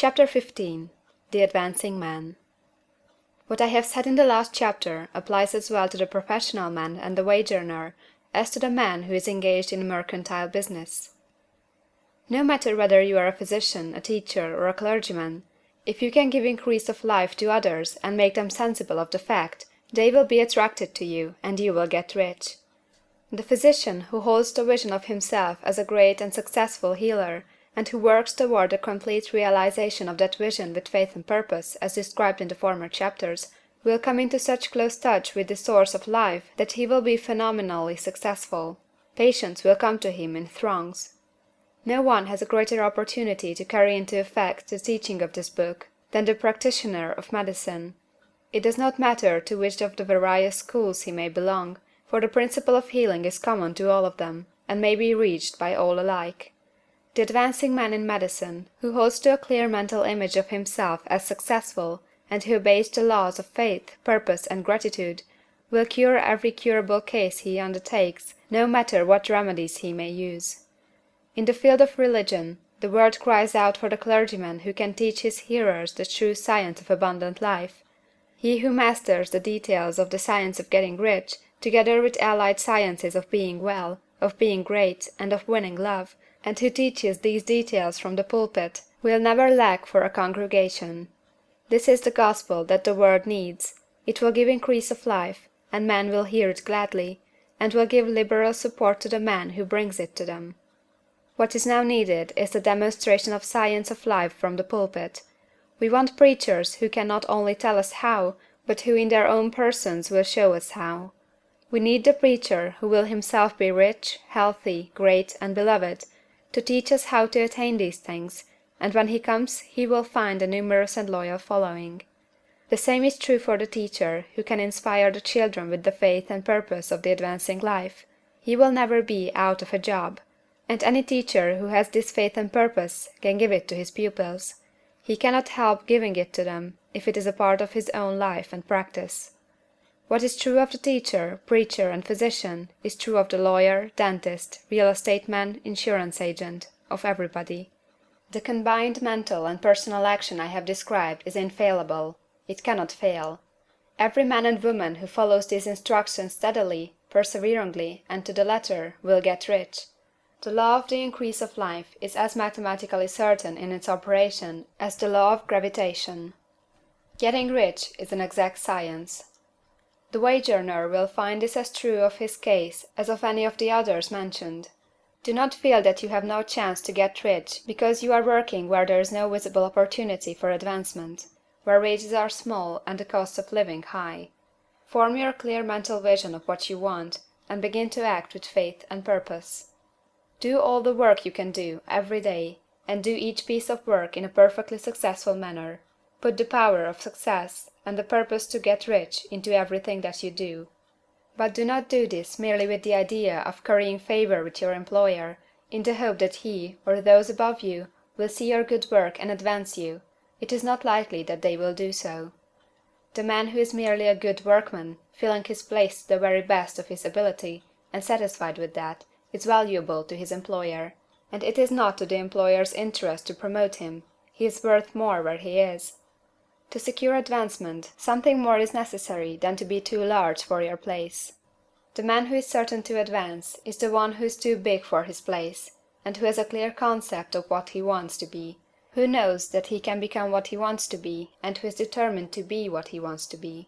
Chapter 15. The Advancing Man. What I have said in the last chapter applies as well to the professional man and the wage earner as to the man who is engaged in mercantile business. No matter whether you are a physician, a teacher, or a clergyman, if you can give increase of life to others and make them sensible of the fact, they will be attracted to you, and you will get rich. The physician who holds the vision of himself as a great and successful healer, and who works toward the complete realization of that vision with faith and purpose, as described in the former chapters, will come into such close touch with the source of life that he will be phenomenally successful. Patients will come to him in throngs. No one has a greater opportunity to carry into effect the teaching of this book than the practitioner of medicine. It does not matter to which of the various schools he may belong, for the principle of healing is common to all of them, and may be reached by all alike. The advancing man in medicine, who holds to a clear mental image of himself as successful, and who obeys the laws of faith, purpose, and gratitude, will cure every curable case he undertakes, no matter what remedies he may use. In the field of religion, the world cries out for the clergyman who can teach his hearers the true science of abundant life. He who masters the details of the science of getting rich, together with allied sciences of being well, of being great, and of winning love, and who teaches these details from the pulpit, will never lack for a congregation. This is the gospel that the world needs. It will give increase of life, and men will hear it gladly, and will give liberal support to the man who brings it to them. What is now needed is the demonstration of science of life from the pulpit. We want preachers who can not only tell us how, but who in their own persons will show us how. We need the preacher who will himself be rich, healthy, great, and beloved, to teach us how to attain these things, and when he comes he will find a numerous and loyal following. The same is true for the teacher who can inspire the children with the faith and purpose of the advancing life. He will never be out of a job, and any teacher who has this faith and purpose can give it to his pupils. He cannot help giving it to them if it is a part of his own life and practice. What is true of the teacher, preacher, and physician is true of the lawyer, dentist, real estate man, insurance agent, of everybody. The combined mental and personal action I have described is infallible. It cannot fail. Every man and woman who follows these instructions steadily, perseveringly, and to the letter will get rich. The law of the increase of life is as mathematically certain in its operation as the law of gravitation. Getting rich is an exact science. The wage earner will find this as true of his case as of any of the others mentioned. Do not feel that you have no chance to get rich because you are working where there is no visible opportunity for advancement, where wages are small and the cost of living high. Form your clear mental vision of what you want, and begin to act with faith and purpose. Do all the work you can do every day, and do each piece of work in a perfectly successful manner. Put the power of success and the purpose to get rich into everything that you do. But do not do this merely with the idea of currying favor with your employer, in the hope that he, or those above you, will see your good work and advance you. It is not likely that they will do so. The man who is merely a good workman, filling his place to the very best of his ability, and satisfied with that, is valuable to his employer, and it is not to the employer's interest to promote him. He is worth more where he is. To secure advancement, something more is necessary than to be too large for your place. The man who is certain to advance is the one who is too big for his place, and who has a clear concept of what he wants to be, who knows that he can become what he wants to be, and who is determined to be what he wants to be.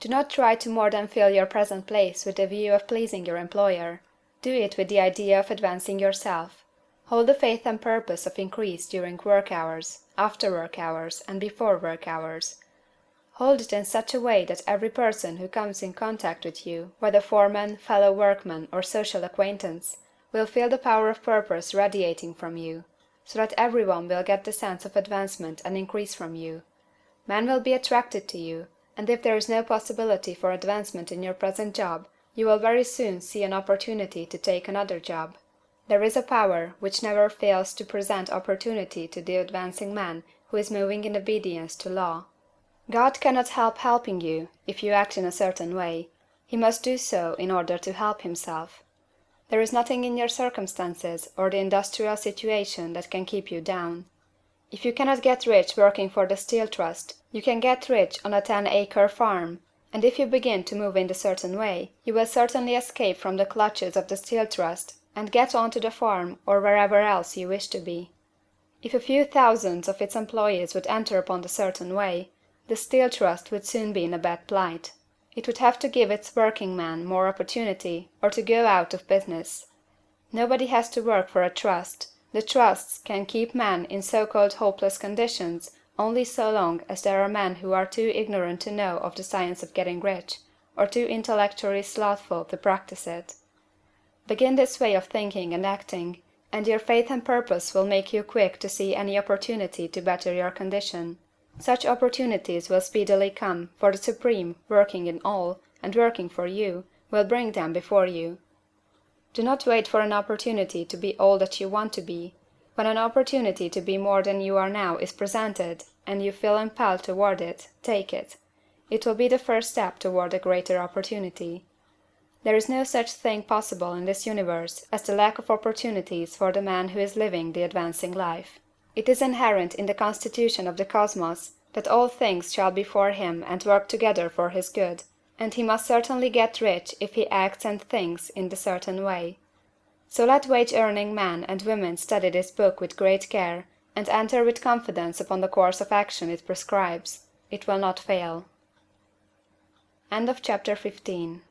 Do not try to more than fill your present place with the view of pleasing your employer. Do it with the idea of advancing yourself. Hold the faith and purpose of increase during work hours, after work hours, and before work hours. Hold it in such a way that every person who comes in contact with you, whether foreman, fellow workman, or social acquaintance, will feel the power of purpose radiating from you, so that everyone will get the sense of advancement and increase from you. Men will be attracted to you, and if there is no possibility for advancement in your present job, you will very soon see an opportunity to take another job. There is a power which never fails to present opportunity to the advancing man who is moving in obedience to law. God cannot help helping you if you act in a certain way. He must do so in order to help himself. There is nothing in your circumstances or the industrial situation that can keep you down. If you cannot get rich working for the Steel Trust, you can get rich on a 10-acre farm, and if you begin to move in a certain way, you will certainly escape from the clutches of the Steel Trust and get on to the farm or wherever else you wish to be. If a few thousands of its employees would enter upon the certain way, the Steel Trust would soon be in a bad plight. It would have to give its working men more opportunity or to go out of business. Nobody has to work for a trust. The trusts can keep men in so-called hopeless conditions only so long as there are men who are too ignorant to know of the science of getting rich, or too intellectually slothful to practice it. Begin this way of thinking and acting, and your faith and purpose will make you quick to see any opportunity to better your condition. Such opportunities will speedily come, for the Supreme, working in all, and working for you, will bring them before you. Do not wait for an opportunity to be all that you want to be. When an opportunity to be more than you are now is presented, and you feel impelled toward it, take it. It will be the first step toward a greater opportunity. There is no such thing possible in this universe as the lack of opportunities for the man who is living the advancing life. It is inherent in the constitution of the cosmos that all things shall be for him and work together for his good, and he must certainly get rich if he acts and thinks in the certain way. So let wage-earning men and women study this book with great care, and enter with confidence upon the course of action it prescribes. It will not fail. End of chapter 15.